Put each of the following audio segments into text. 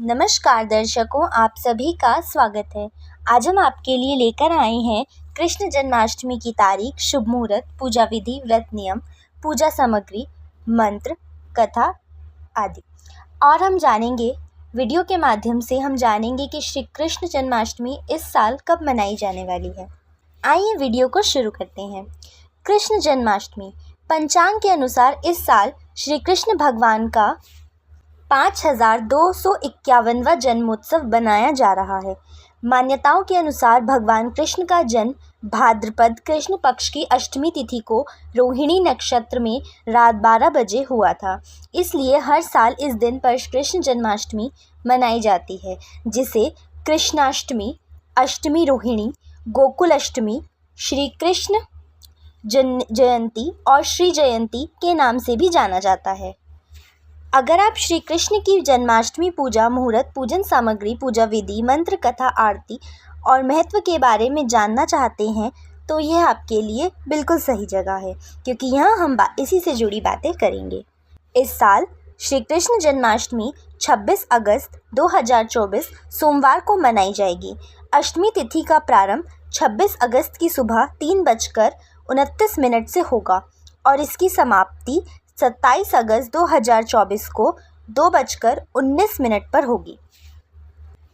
नमस्कार दर्शकों, आप सभी का स्वागत है। आज हम आपके लिए लेकर आए हैं कृष्ण जन्माष्टमी की तारीख, शुभ मुहूर्त, पूजा विधि, व्रत नियम, पूजा सामग्री, मंत्र, कथा आदि। और हम जानेंगे, वीडियो के माध्यम से हम जानेंगे कि श्री कृष्ण जन्माष्टमी इस साल कब मनाई जाने वाली है। आइए वीडियो को शुरू करते हैं। कृष्ण जन्माष्टमी पंचांग के अनुसार इस साल श्री कृष्ण भगवान का 5251वां जन्मोत्सव बनाया जा रहा है। मान्यताओं के अनुसार भगवान कृष्ण का जन्म भाद्रपद कृष्ण पक्ष की अष्टमी तिथि को रोहिणी नक्षत्र में रात 12 बजे हुआ था। इसलिए हर साल इस दिन पर कृष्ण जन्माष्टमी मनाई जाती है, जिसे कृष्णाष्टमी, अष्टमी रोहिणी, गोकुल अष्टमी, श्री कृष्ण जयंती और श्री जयंती के नाम से भी जाना जाता है। अगर आप श्री कृष्ण की जन्माष्टमी पूजा, मुहूर्त, पूजन सामग्री, पूजा विधि, मंत्र, कथा, आरती और महत्व के बारे में जानना चाहते हैं तो यह आपके लिए बिल्कुल सही जगह है, क्योंकि यहाँ हम इसी से जुड़ी बातें करेंगे। इस साल श्री कृष्ण जन्माष्टमी 26 अगस्त 2024 सोमवार को मनाई जाएगी। अष्टमी तिथि का प्रारंभ 26 अगस्त की सुबह 3:29 से होगा और इसकी समाप्ति 27 अगस्त 2024 को 2:19 पर होगी।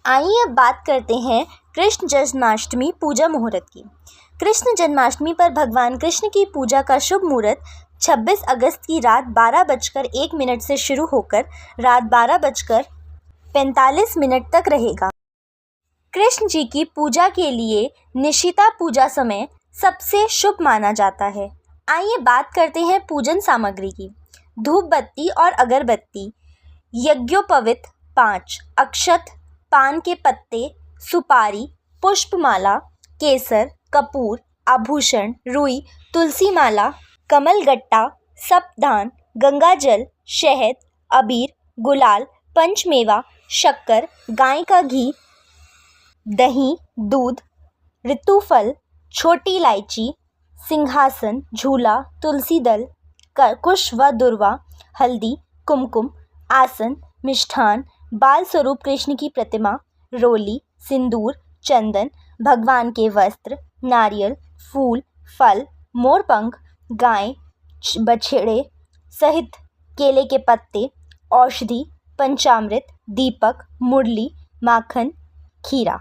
आइए अब बात करते हैं कृष्ण जन्माष्टमी पूजा मुहूर्त की। कृष्ण जन्माष्टमी पर भगवान कृष्ण की पूजा का शुभ मुहूर्त 26 अगस्त की रात 12:01 से शुरू होकर रात 12:45 तक रहेगा। कृष्ण जी की पूजा के लिए निशिता पूजा समय सबसे शुभ माना जाता है। आइए बात करते हैं पूजन सामग्री की। धूप बत्ती और अगरबत्ती, यज्ञोपवीत 5, अक्षत, पान के पत्ते, सुपारी, पुष्पमाला, केसर, कपूर, आभूषण, रुई, तुलसी माला, कमलगट्टा, सप्तधान, गंगाजल, शहद, अबीर, गुलाल, पंचमेवा, शक्कर, गाय का घी, दही, दूध, ऋतुफल, छोटी इलायची, सिंहासन, झूला, तुलसी दल, कुश व दुर्वा, हल्दी, कुमकुम, आसन, मिष्ठान, बाल स्वरूप कृष्ण की प्रतिमा, रोली, सिंदूर, चंदन, भगवान के वस्त्र, नारियल, फूल, फल, मोरपंख, गाय, बछड़े सहित केले के पत्ते, औषधि, पंचामृत, दीपक, मुरली, माखन, खीरा।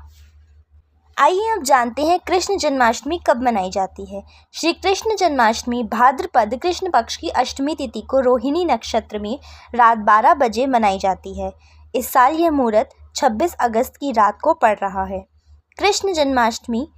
आइए अब जानते हैं कृष्ण जन्माष्टमी कब मनाई जाती है। श्री कृष्ण जन्माष्टमी भाद्रपद कृष्ण पक्ष की अष्टमी तिथि को रोहिणी नक्षत्र में रात 12 बजे मनाई जाती है। इस साल यह मुहूर्त 26 अगस्त की रात को पड़ रहा है। कृष्ण जन्माष्टमी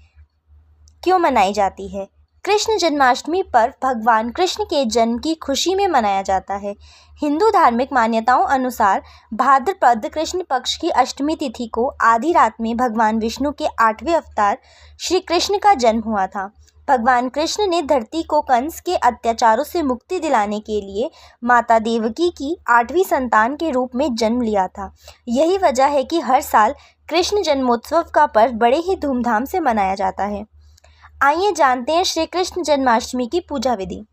क्यों मनाई जाती है? कृष्ण जन्माष्टमी पर्व भगवान कृष्ण के जन्म की खुशी में मनाया जाता है। हिंदू धार्मिक मान्यताओं अनुसार भाद्रपद कृष्ण पक्ष की अष्टमी तिथि को आधी रात में भगवान विष्णु के 8वें अवतार श्री कृष्ण का जन्म हुआ था। भगवान कृष्ण ने धरती को कंस के अत्याचारों से मुक्ति दिलाने के लिए माता देवकी की 8वीं संतान के रूप में जन्म लिया था। यही वजह है कि हर साल कृष्ण जन्मोत्सव का पर्व बड़े ही धूमधाम से मनाया जाता है। आइए जानते हैं श्री कृष्ण जन्माष्टमी की पूजा विधि।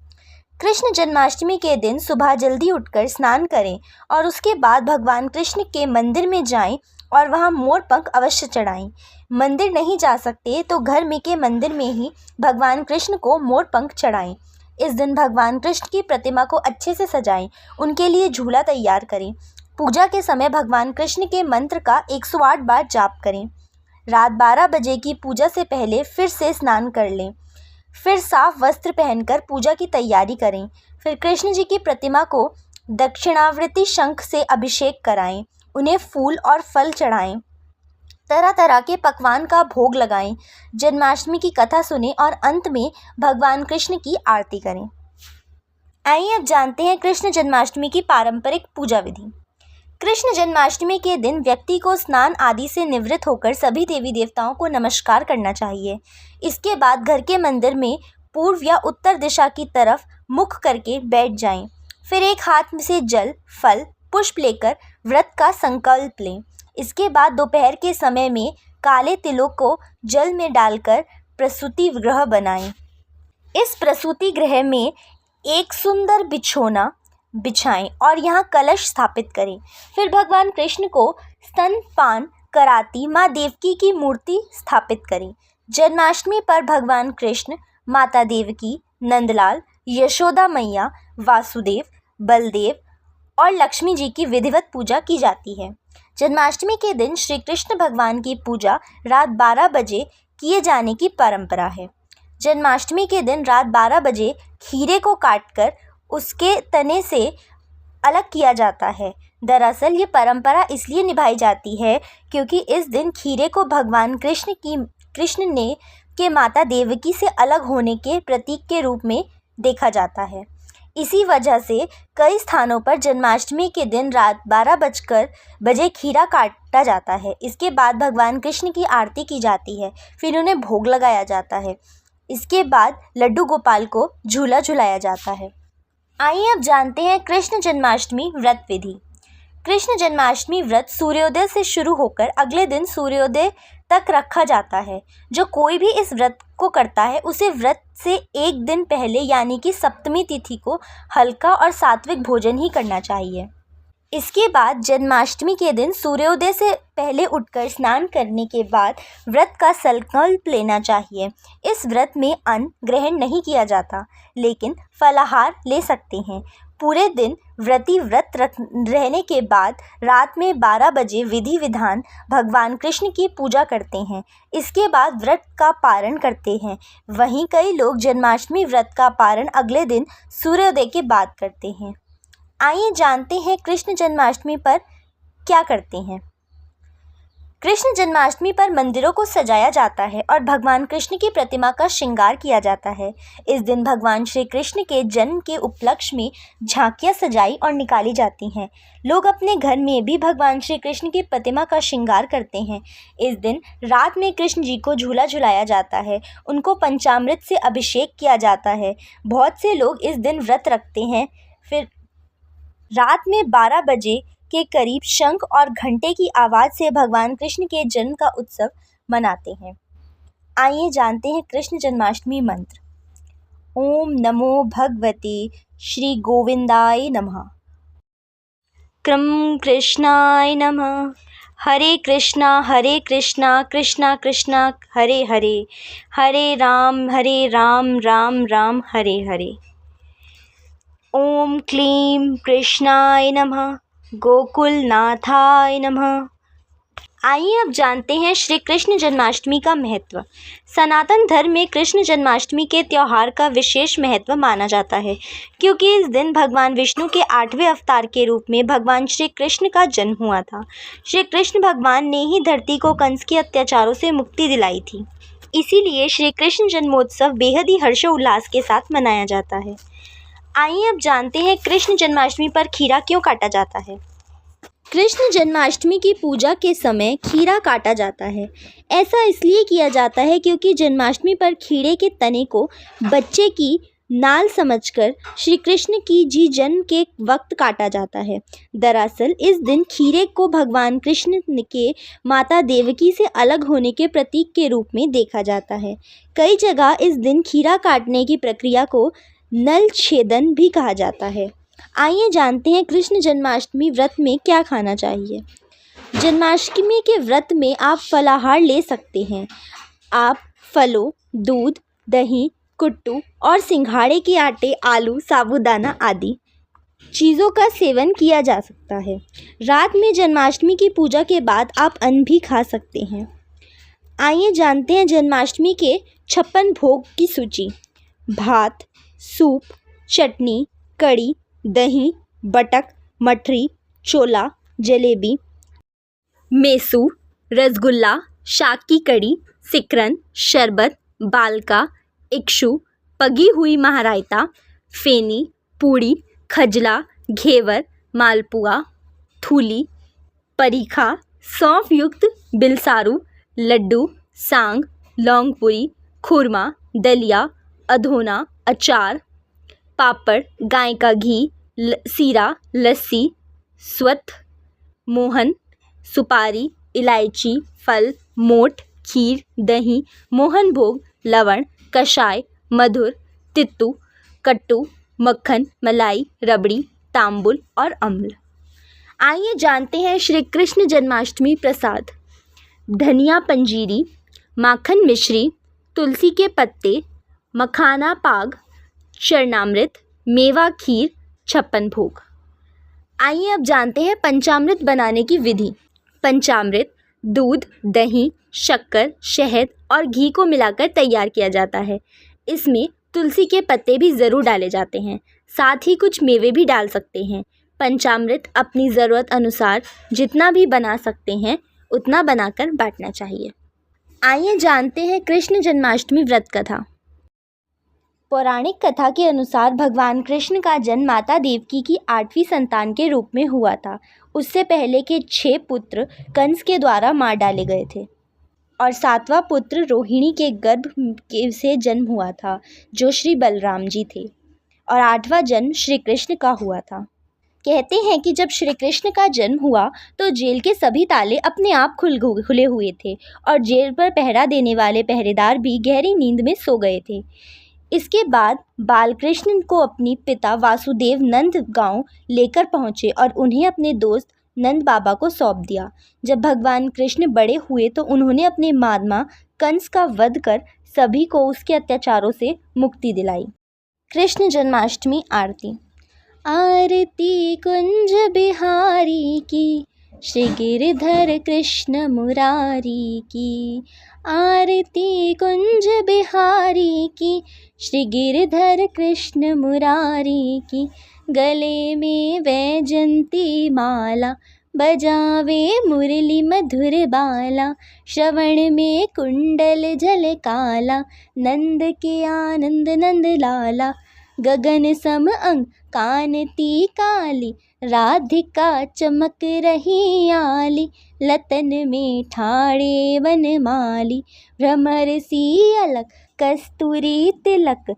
कृष्ण जन्माष्टमी के दिन सुबह जल्दी उठकर स्नान करें और उसके बाद भगवान कृष्ण के मंदिर में जाएं और वहां मोरपंख अवश्य चढ़ाएं। मंदिर नहीं जा सकते तो घर में के मंदिर में ही भगवान कृष्ण को मोरपंख चढ़ाएं। इस दिन भगवान कृष्ण की प्रतिमा को अच्छे से सजाएं, उनके लिए झूला तैयार करें। पूजा के समय भगवान कृष्ण के मंत्र का 108 बार जाप करें। रात 12 बजे की पूजा से पहले फिर से स्नान कर लें। फिर साफ वस्त्र पहनकर पूजा की तैयारी करें। फिर कृष्ण जी की प्रतिमा को दक्षिणावर्ती शंख से अभिषेक कराएं। उन्हें फूल और फल चढ़ाएं। तरह तरह के पकवान का भोग लगाएं। जन्माष्टमी की कथा सुनें और अंत में भगवान कृष्ण की आरती करें। आइए अब जानते हैं कृष्ण जन्माष्टमी की पारंपरिक पूजा विधि। कृष्ण जन्माष्टमी के दिन व्यक्ति को स्नान आदि से निवृत्त होकर सभी देवी देवताओं को नमस्कार करना चाहिए। इसके बाद घर के मंदिर में पूर्व या उत्तर दिशा की तरफ मुख करके बैठ जाएं। फिर एक हाथ से जल, फल, पुष्प लेकर व्रत का संकल्प लें। इसके बाद दोपहर के समय में काले तिलों को जल में डालकर प्रसूति गृह बनाएं। इस प्रसूति गृह में एक सुंदर बिछौना, बिछाएं और यहाँ कलश स्थापित करें। फिर भगवान कृष्ण को स्तनपान कराती माँ देवकी की मूर्ति स्थापित करें। जन्माष्टमी पर भगवान कृष्ण, माता देवकी, नंदलाल, यशोदा मैया, वासुदेव, बलदेव और लक्ष्मी जी की विधिवत पूजा की जाती है। जन्माष्टमी के दिन श्री कृष्ण भगवान की पूजा रात 12 बजे किए जाने की परंपरा है। जन्माष्टमी के दिन रात 12 बजे खीरे को काटकर उसके तने से अलग किया जाता है। दरअसल ये परंपरा इसलिए निभाई जाती है क्योंकि इस दिन खीरे को भगवान कृष्ण ने के माता देवकी से अलग होने के प्रतीक के रूप में देखा जाता है। इसी वजह से कई स्थानों पर जन्माष्टमी के दिन रात 12 बजे खीरा काटा जाता है। इसके बाद भगवान कृष्ण की आरती की जाती है, फिर उन्हें भोग लगाया जाता है। इसके बाद लड्डू गोपाल को झूला झुलाया जाता है। आइए अब जानते हैं कृष्ण जन्माष्टमी व्रत विधि। कृष्ण जन्माष्टमी व्रत सूर्योदय से शुरू होकर अगले दिन सूर्योदय तक रखा जाता है। जो कोई भी इस व्रत को करता है उसे व्रत से एक दिन पहले यानी कि सप्तमी तिथि को हल्का और सात्विक भोजन ही करना चाहिए। इसके बाद जन्माष्टमी के दिन सूर्योदय से पहले उठकर स्नान करने के बाद व्रत का संकल्प लेना चाहिए। इस व्रत में अन्न ग्रहण नहीं किया जाता, लेकिन फलाहार ले सकते हैं। पूरे दिन व्रती व्रत रहने के बाद रात में 12 बजे विधि विधान भगवान कृष्ण की पूजा करते हैं। इसके बाद व्रत का पारण करते हैं। वहीं कई लोग जन्माष्टमी व्रत का पारण अगले दिन सूर्योदय के बाद करते हैं। आइए जानते हैं कृष्ण जन्माष्टमी पर क्या करते हैं। कृष्ण जन्माष्टमी पर मंदिरों को सजाया जाता है और भगवान कृष्ण की प्रतिमा का श्रृंगार किया जाता है। इस दिन भगवान श्री कृष्ण के जन्म के उपलक्ष्य में झांकियां सजाई और निकाली जाती हैं। लोग अपने घर में भी भगवान श्री कृष्ण की प्रतिमा का श्रृंगार करते हैं। इस दिन रात में कृष्ण जी को झूला झुलाया जाता है, उनको पंचामृत से अभिषेक किया जाता है। बहुत से लोग इस दिन व्रत रखते हैं। फिर रात में 12 बजे के करीब शंख और घंटे की आवाज़ से भगवान कृष्ण के जन्म का उत्सव मनाते हैं। आइए जानते हैं कृष्ण जन्माष्टमी मंत्र। ओम नमो भगवते श्री गोविंदाय नमः। क्रम कृष्णाय नमः। हरे कृष्णा कृष्णा कृष्णा हरे हरे, हरे राम राम राम हरे हरे। ओम क्लीं कृष्णाय नमः, गोकुलनाथाय नमः। आइए अब जानते हैं श्री कृष्ण जन्माष्टमी का महत्व। सनातन धर्म में कृष्ण जन्माष्टमी के त्यौहार का विशेष महत्व माना जाता है, क्योंकि इस दिन भगवान विष्णु के 8वें अवतार के रूप में भगवान श्री कृष्ण का जन्म हुआ था। श्री कृष्ण भगवान ने ही धरती को कंस के अत्याचारों से मुक्ति दिलाई थी। इसीलिए श्री कृष्ण जन्मोत्सव बेहद ही हर्षोल्लास के साथ मनाया जाता है। आइए अब जानते हैं कृष्ण जन्माष्टमी पर खीरा क्यों काटा जाता है। कृष्ण जन्माष्टमी की पूजा के समय खीरा काटा जाता है। ऐसा इसलिए किया जाता है क्योंकि जन्माष्टमी पर खीरे के तने को बच्चे की नाल समझकर श्री कृष्ण की जी जन्म के वक्त काटा जाता है। दरअसल इस दिन खीरे को भगवान कृष्ण के माता देवकी से अलग होने के प्रतीक के रूप में देखा जाता है। कई जगह इस दिन खीरा काटने की प्रक्रिया को नल छेदन भी कहा जाता है। आइए जानते हैं कृष्ण जन्माष्टमी व्रत में क्या खाना चाहिए। जन्माष्टमी के व्रत में आप फलाहार ले सकते हैं। आप फलों, दूध, दही, कुट्टू और सिंघाड़े के आटे, आलू, साबूदाना आदि चीज़ों का सेवन किया जा सकता है। रात में जन्माष्टमी की पूजा के बाद आप अन्न भी खा सकते हैं। आइए जानते हैं जन्माष्टमी के 56 भोग की सूची। भात, सूप, चटनी, कड़ी, दही, बटक, मठरी, चोला, जलेबी, मेसू, रसगुल्ला, शाक की कड़ी, सिकरन, शरबत, बालका, इक्षु, पगी हुई महारायता, फेनी, पूड़ी, खजला, घेवर, मालपुआ, थूली, परीखा, सौंफ युक्त बिलसारू, लड्डू, सांग, लौंगपुरी, खुरमा, दलिया, अधोना, अचार, पापड़, गाय का घी, सीरा, लस्सी, स्वथ, मोहन, सुपारी, इलायची, फल, मोठ, खीर, दही, मोहन भोग, लवण, कषाय, मधुर, तित्तू, कट्टू, मक्खन, मलाई, रबड़ी, तांबुल और अम्ल। आइए जानते हैं श्री कृष्ण जन्माष्टमी प्रसाद। धनिया पंजीरी, माखन मिश्री, तुलसी के पत्ते, मखाना पाग, चरणामृत, मेवा खीर, 56 भोग। आइए अब जानते हैं पंचामृत बनाने की विधि। पंचामृत दूध, दही, शक्कर, शहद और घी को मिलाकर तैयार किया जाता है। इसमें तुलसी के पत्ते भी ज़रूर डाले जाते हैं, साथ ही कुछ मेवे भी डाल सकते हैं। पंचामृत अपनी ज़रूरत अनुसार जितना भी बना सकते हैं उतना बनाकर बांटना चाहिए। आइए जानते हैं कृष्ण जन्माष्टमी व्रत कथा। पौराणिक कथा के अनुसार भगवान कृष्ण का जन्म माता देवकी की 8वीं संतान के रूप में हुआ था। उससे पहले के 6 पुत्र कंस के द्वारा मार डाले गए थे और 7वां पुत्र रोहिणी के गर्भ से जन्म हुआ था, जो श्री बलराम जी थे, और 8वां जन्म श्री कृष्ण का हुआ था। कहते हैं कि जब श्री कृष्ण का जन्म हुआ तो जेल के सभी ताले अपने आप खुले हुए थे और जेल पर पहरा देने वाले पहरेदार भी गहरी नींद में सो गए थे। इसके बाद बालकृष्ण को अपनी पिता वासुदेव नंद गांव लेकर पहुँचे और उन्हें अपने दोस्त नंद बाबा को सौंप दिया। जब भगवान कृष्ण बड़े हुए तो उन्होंने अपने मामा कंस का वध कर सभी को उसके अत्याचारों से मुक्ति दिलाई। कृष्ण जन्माष्टमी आरती। आरती कुंज बिहारी की, श्री गिरधर कृष्ण मुरारी की। आरती कुंज बिहारी की, श्री गिरधर कृष्ण मुरारी की। गले में वैजंती माला, बजावे मुरली मधुर बाला। श्रवण में कुंडल जल काला, नंद के आनंद नंद लाला। गगन सम अंग कानती काली, राधिका चमक रही आली। लतन में ठाड़े वनमाली, भ्रमर सी अलक कस्तूरी तिलक।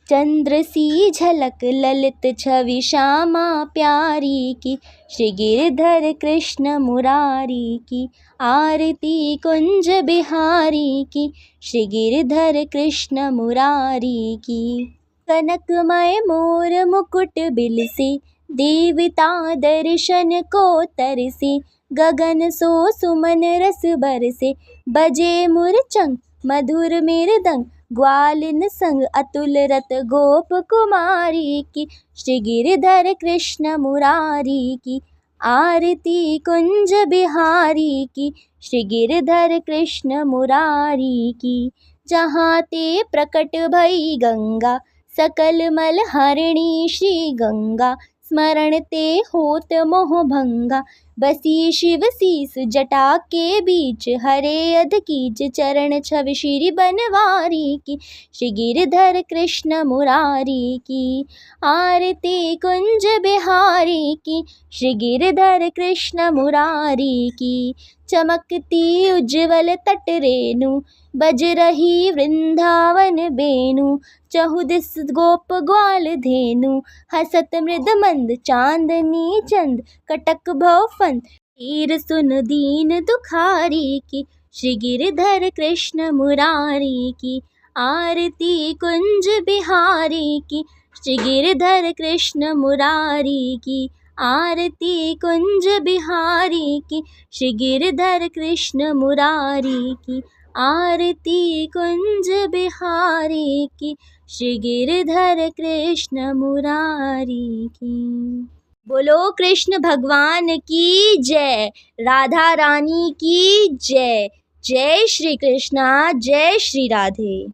चंद्र सी झलक ललित छवि श्यामा प्यारी की। श्री गिरधर कृष्ण मुरारी की। आरती कुंज बिहारी की, श्री गिरधर कृष्ण मुरारी की। कनकमय मोर मुकुट बिलसे, देवता दर्शन को तरसे। गगन सो सुमन रस बरसे, बजे मुरचंग मधुर मृदंग। ग्वालिन संग अतुल रत गोप कुमारी की। श्री गिरधर कृष्ण मुरारी की। आरती कुंज बिहारी की, श्री गिरधर कृष्ण मुरारी की। जहाँ ते प्रकट भई गंगा, सकल मल हरिणी श्री गंगा। स्मरण ते होत मोह भंगा, बसी शिव सीस जटा के बीच। हरे अध कीच चरण छवि श्री बनवारी की। श्री गिरधर कृष्ण मुरारी की। आरती कुंज बिहारी की, श्री गिरधर कृष्ण मुरारी की। चमकती उज्ज्वल तट रेणु, बज रही वृंदावन बेनु। चहुदिस गोप ग्वाल धेनु, हसत मृद मंद चांदनी चंद। कटक भव फंद, तीर सुन दीन दुखारी की। श्री गिरधर कृष्ण मुरारी की। आरती कुंज बिहारी की, श्री गिरधर कृष्ण मुरारी की। आरती कुंज बिहारी की, श्री गिरधर कृष्ण मुरारी की। आरती कुंज बिहारी की, श्री गिरधर कृष्ण मुरारी की। बोलो कृष्ण भगवान की जय, राधा रानी की जय। जय श्री कृष्णा, जय श्री राधे।